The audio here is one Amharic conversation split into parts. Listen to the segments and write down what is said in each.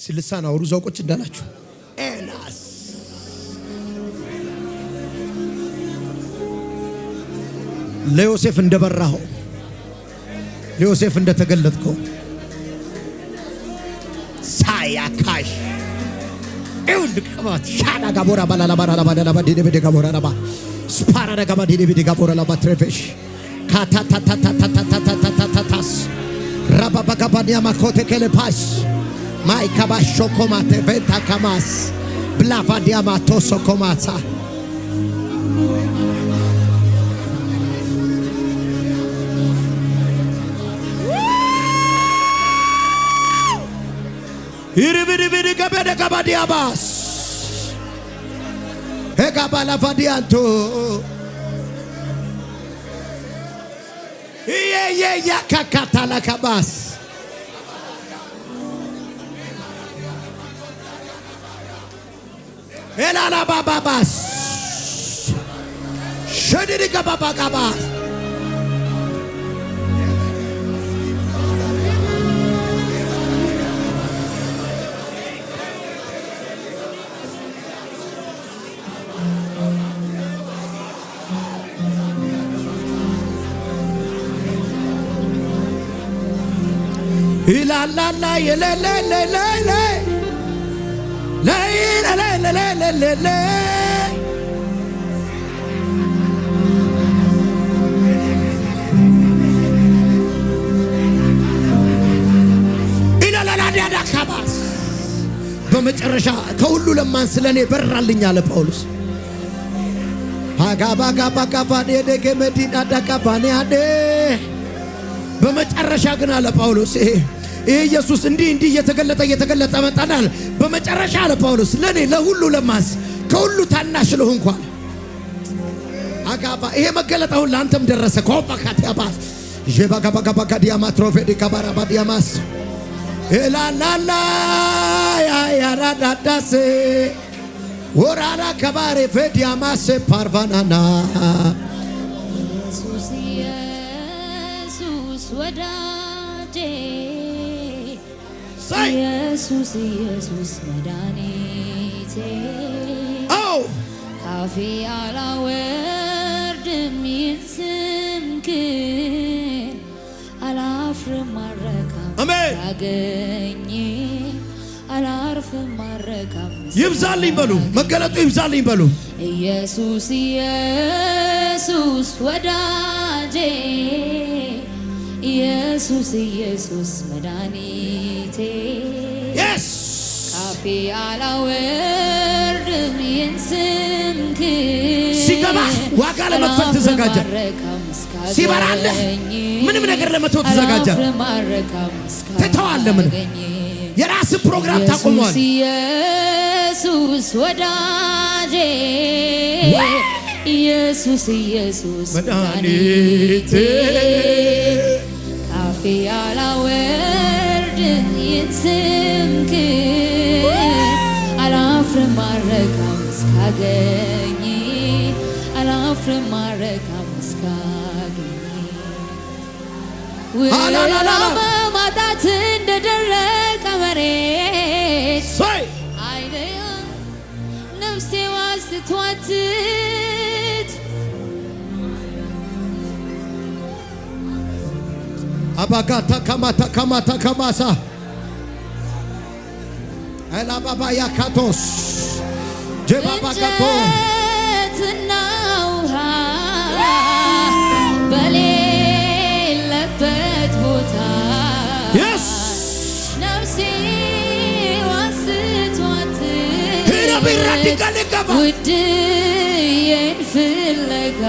ስልሳን አውሩ ዘውቆች እንዳላችሁ ኤላስ ለዮሴፍ እንደበራኸው ለዮሴፍ እንደተገለጥከው ሳያካሽ እውልቀባት ሻና ጋቦራ ባላላባራላባዳላባ ዲደበደ ጋቦራላባ ስፓራዳ ጋባ ዲደበደ ጋቦራላባ ትሬፌሽ ካታታታታታታታታታታስ ራባባጋባዲያ ማኮቴ ከለፓስ ማይካባሾ ኮማቴ ቬንታ ካማስ ብላቫዲያ ማቶሶ ኮማሳ ይርብርብር ገበደ ገባዲያባስ ሄጋባላቫዲያንቶ ያካካታላካባስ ኤላላባባባስ ሸድሪገባባጋባስ ኢላላላ የለለለለለ ለለለለለለ ኢላላላ ዲያዳካባስ በመጨረሻ ከሁሉ ለማን ስለኔ በራልኝ አለ ጳውሎስ አጋባጋባጋባኔ ደገመዲና ዳካባኔ አደ በመጨረሻ ግን አለ ጳውሎስ ይሄ ኢየሱስ እንዲህ እየተገለጠ መጣናል በመጨረሻ አለ ጳውሎስ ለኔ ለሁሉ ለማስ ከሁሉ ታናሽ ለሆንኩ አጋባ ይሄ መገለጣውን ላንተም ደረሰ ኮፓካቲያባስ ጀባጋባጋባጋዲያማ ትሮፌዲ ካባራባዲያማስ ኤላላላ ያራዳዳሴ ወራራ ከባሬ ፌዲያማስ ፓርቫናና ወዳጄ ኢየሱስ ኢየሱስ መድኃኒቴ ካፌ አላወርድም ስምህን አላፍርም አልረካም ሳገኝ አላርፍም አልረካም ይብዛልኝ በሉ መገለጡ ይብዛልኝ በሉ ኢየሱስ ኢየሱስ ወዳጄ ኢየሱስ ኢየሱስ መድኃኒቴ ካፌ አላወርድም ስምህን ሲገባ ዋጋ ለመክፈል ተዘጋጀ ሲበራልህ ምንም ነገር ለመተው ተዘጋጀ ትተዋለህ ምን የራስህ ፕሮግራም ታቆመዋል ኢየሱስ ወዳጄ ኢየሱስ ኢየሱስ መድኃኒቴ ካፌ አላወርድም ስምህን አላፍርም አልረካም እስካገኝ አላፍርም አልረካም እስካገኝ ውለላ በማጣት እንደደረቀ መሬት አይደያ ነፍሴ ዋስትቷት አባጋታ ካማታ ካማሳ አላባባ ያካቶስ ጀባባጋቶ እንጨትና ውሃ በሌለበት ቦታ ነፍሴ ዋስትቷት ውድዬን ፍለጋ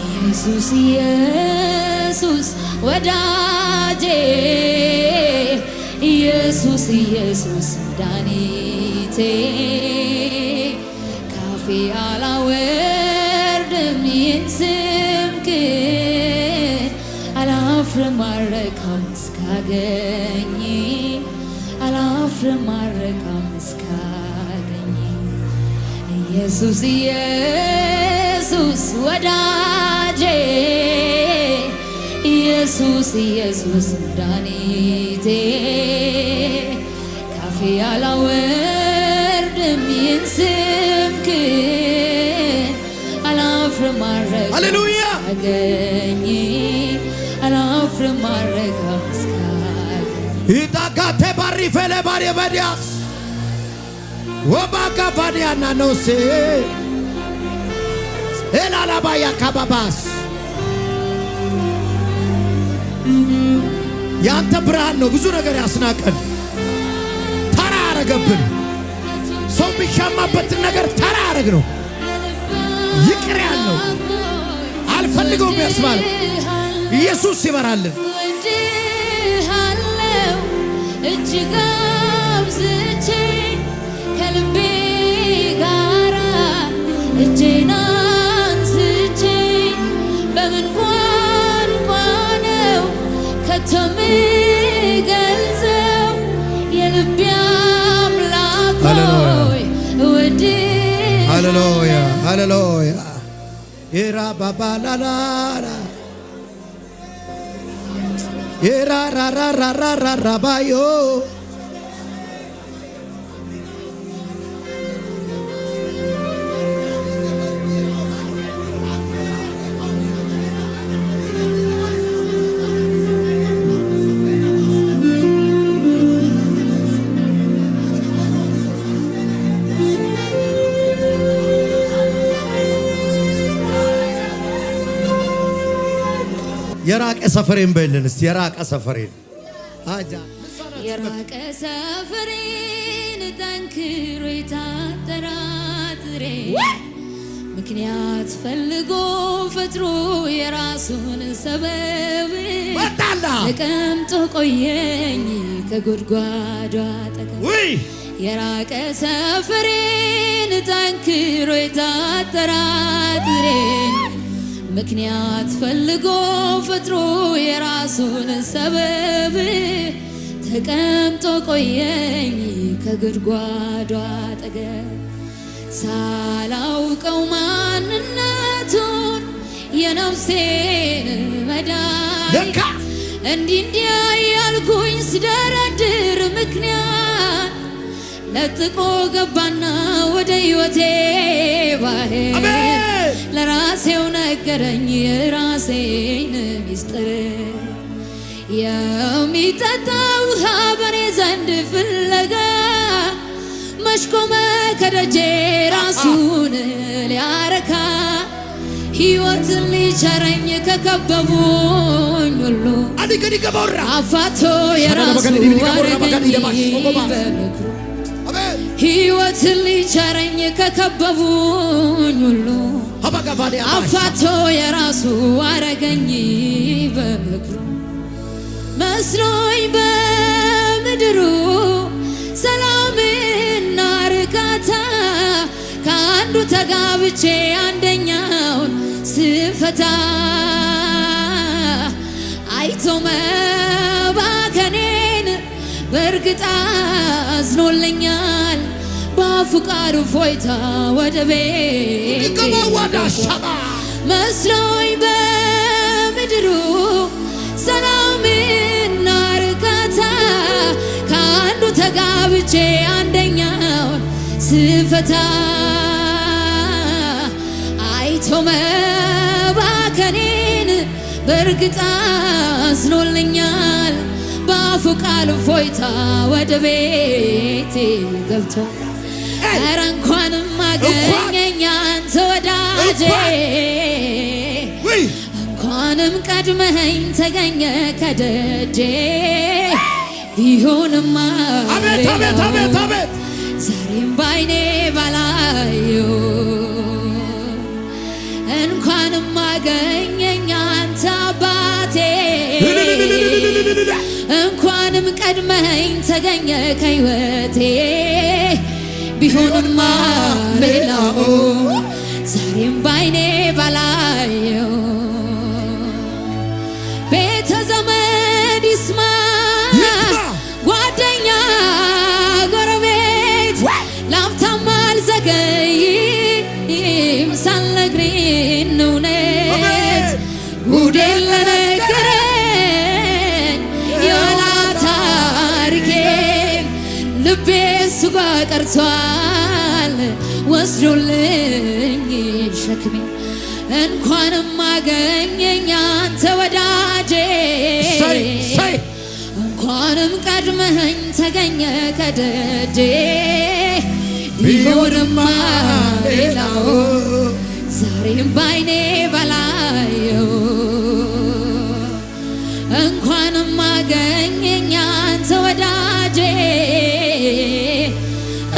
ኢየሱስ ኢየሱስ ወዳጄ ኢየሱስ ኢየሱስ መድኃኒቴ ካፌ አላወርድም ስምህን አላፍርም አልረካም እስካገኝ አላፍርም አልረካም እስካገኝ ኢየሱስ ኢየሱስ ወዳጄ ኢየሱስ ኢየሱስ መድኃኒቴ ካፌ አላወርድም ይህን ስምህን አላፍርም ማረግ ሃሌሉያ እስካገኝ አላፍርም ማረግ እስካገኝ ኢታካቴ ባሪ ፈለ ባሪ በዲያስ ወባካ ባዲያና ኖሴ ኤላላባያ ካባባስ ያንተ ብርሃን ነው ብዙ ነገር ያስናቀን ተራ ያረገብን ሰው ቢሻማበትን ነገር ተራ ያረግ ነው ይቅር ያለው አልፈልገውም ያስባል ኢየሱስ ይበራልን ወድሃለው እጅግ አብዝቼ ከልቤ ጋራ እጄን አንስቼ በምን ቋንቋ ነው ከቶ ምገልጸው የልቤ አምላክ ሆይ ሃሌሉያ ሃሌሉያ ኤራ ባባላላላ ኤራ ራራራራራባዮ የራቀ ሰፈሬን በልን እስቲ የራቀ ሰፈሬን አጃ የራቀ ሰፈሬን ጠንክሮ የታጠራጥሬ ምክንያት ፈልጎ ፈጥሮ የራሱን ሰበብ ወጣላ ተቀምጦ ቆየኝ ከጉድጓዱ አጠገብ የራቀ ሰፈሬን ጠንክሮ የታጠራጥሬ ምክንያት ፈልጎ ፈጥሮ የራሱን ሰበብ ተቀምጦ ቆየኝ ከጉድጓዱ አጠገብ ሳላውቀው ማንነቱን የነፍሴን መድኃኒት እንዲህ ያልኩኝ ስደረድር ምክንያት ለጥቆ ገባና ወደ ሕይወቴ ባህር ለራሴው ነገረኝ የራሴን ሚስጥር የሚጠጣ ውሃ በኔ ዘንድ ፍለጋ መሽቆመ ከደጄ ራሱን ሊያረካ ሕይወትን ሊቸረኝ ከከበቡኝ ሁሉ አፋቶ የራሱ አረገኝ በምክሩ ሕይወትን ሊቸረኝ ከከበቡኝ ሁሉ አፋቶ የራሱ አረገኝ በምክሩ መስሎኝ በምድሩ ሰላምና ርካታ ከአንዱ ተጋብቼ አንደኛውን ስፈታ አይቶ መባከኔን በእርግጥ አዝኖልኛል በአፉ ቃል እፎይታ ወደ ቤቴ መስሎኝ በምድሩ ሰላምና ርካታ ከአንዱ ተጋብቼ አንደኛውን ስፈታ አይቶ መባከኔን በእርግጥ አዝኖልኛል በአፉ ቃል እፎይታ ወደ ቤቴ ገብቶ ኧረ እንኳንም አገኘኝ አንተ ወዳጄ እንኳንም ቀድመኸኝ ተገኘ ከደጄ ቢሆንማ ዛሬም ባይኔ ባላየው እንኳንም አገኘኝ አንተ አባቴ እንኳንም ቀድመኸኝ ተገኘ ከሕይወቴ ቢሆንማ ሌላው ዛሬም ባይኔ ባላየው ቤተ ዘመድ ይስማ ጓደኛ ጎረቤት ላፍታም አልዘገይም ሳልነግርህ እውነት ጉዴን ለነገረኝ ልቤ እሱ ጋር ቀርቷል ወስዶልኝ ሸክሜ እንኳንም አገኘኝ አንተ ወዳጄ እንኳንም ቀድመኸኝ ተገኘ ከደጄ ቢሆንማ ሌላው ዛሬም ባይኔ ባላየው እንኳንም አገኘኝ አንተ ወዳጄ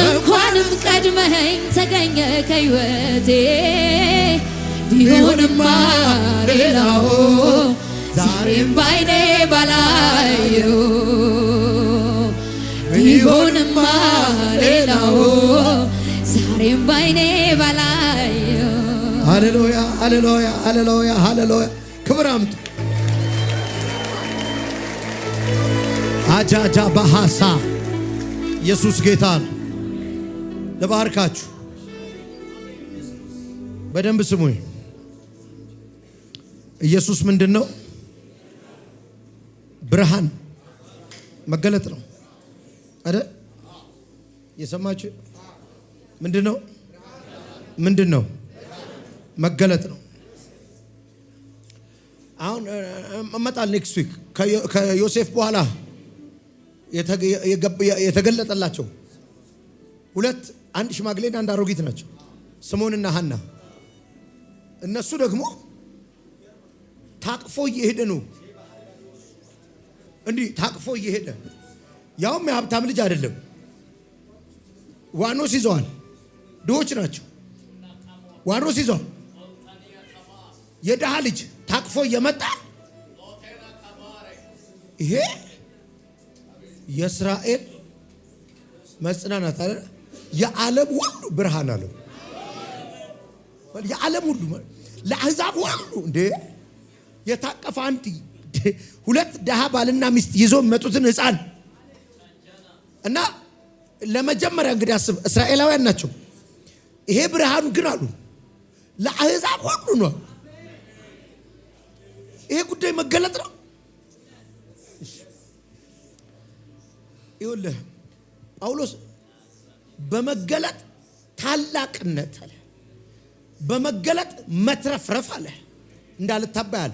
እንኳንም ቀድመኸኝ ተገኘ ከሕይወቴ ቢሆንማ ሌላው ዛሬም ባይኔ ባላየው ቢሆንማ ሌላው ዛሬም ባይኔ ባላየው። ሃሌሉያ ሃሌሉያ ሃሌሉያ ሃሌሉያ። ክብር አምጡ። አጃጃ ባሃሳ ኢየሱስ ጌታ ነው። ልባርካችሁ በደንብ ስሙኝ። ኢየሱስ ምንድን ነው? ብርሃን መገለጥ ነው አይደል? የሰማችሁ ምንድን ነው? ምንድን ነው? መገለጥ ነው። አሁን እመጣል ኔክስት ዊክ ከዮሴፍ በኋላ የተገለጠላቸው ሁለት፣ አንድ ሽማግሌና አንድ አሮጊት ናቸው፣ ስምዖንና ሐና። እነሱ ደግሞ ታቅፎ እየሄደ ነው። እንዲህ ታቅፎ እየሄደ ያውም የሀብታም ልጅ አይደለም። ዋኖስ ይዘዋል። ድሆች ናቸው። ዋኖስ ይዘዋል። የድሃ ልጅ ታቅፎ እየመጣ ይሄ የእስራኤል መጽናናት አለ። የዓለም ሁሉ ብርሃን አለው። የዓለም ሁሉ ለአሕዛብ ሁሉ እንዴ የታቀፈ አንድ ሁለት ድሃ ባልና ሚስት ይዞ መጡትን ሕፃን እና ለመጀመሪያ እንግዲህ አስብ፣ እስራኤላውያን ናቸው። ይሄ ብርሃኑ ግን አሉ ለአሕዛብ ሁሉ ነው። ይሄ ጉዳይ መገለጥ ነው። ይኸውልህ ጳውሎስ በመገለጥ ታላቅነት አለ፣ በመገለጥ መትረፍረፍ አለ፣ እንዳልታበይ አለ።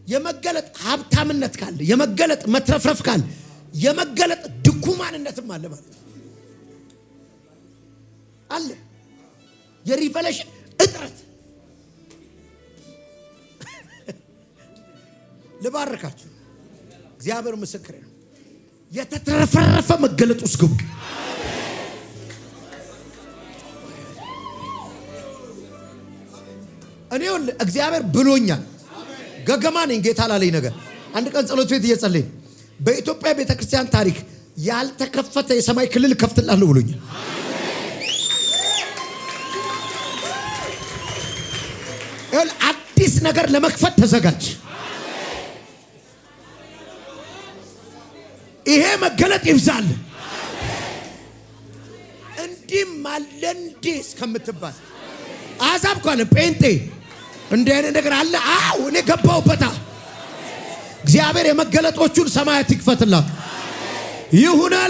የመገለጥ ሀብታምነት ካለ፣ የመገለጥ መትረፍረፍ ካለ፣ የመገለጥ ድኩማንነትም አለ ማለት አለ። የሪቨሌሽን እጥረት ልባርካችሁ፣ እግዚአብሔር ምስክሬ ነው። የተትረፈረፈ መገለጥ ውስጥ ግቡ። እኔ እግዚአብሔር ብሎኛል። ገገማ ነኝ ጌታ ላለኝ ነገር። አንድ ቀን ጸሎት ቤት እየጸለይን በኢትዮጵያ ቤተክርስቲያን ታሪክ ያልተከፈተ የሰማይ ክልል ከፍትላለሁ ብሎኛል። አዲስ ነገር ለመክፈት ተዘጋጅ። ይሄ መገለጥ ይብዛል። እንዲህ ማለንዴ እስከምትባል አዛብ ካለ ጴንጤ እንዲህ አይነት ነገር አለ። አዎ እኔ ገባሁበታ። እግዚአብሔር የመገለጦቹን ሰማያት ይክፈትላት ይሁን።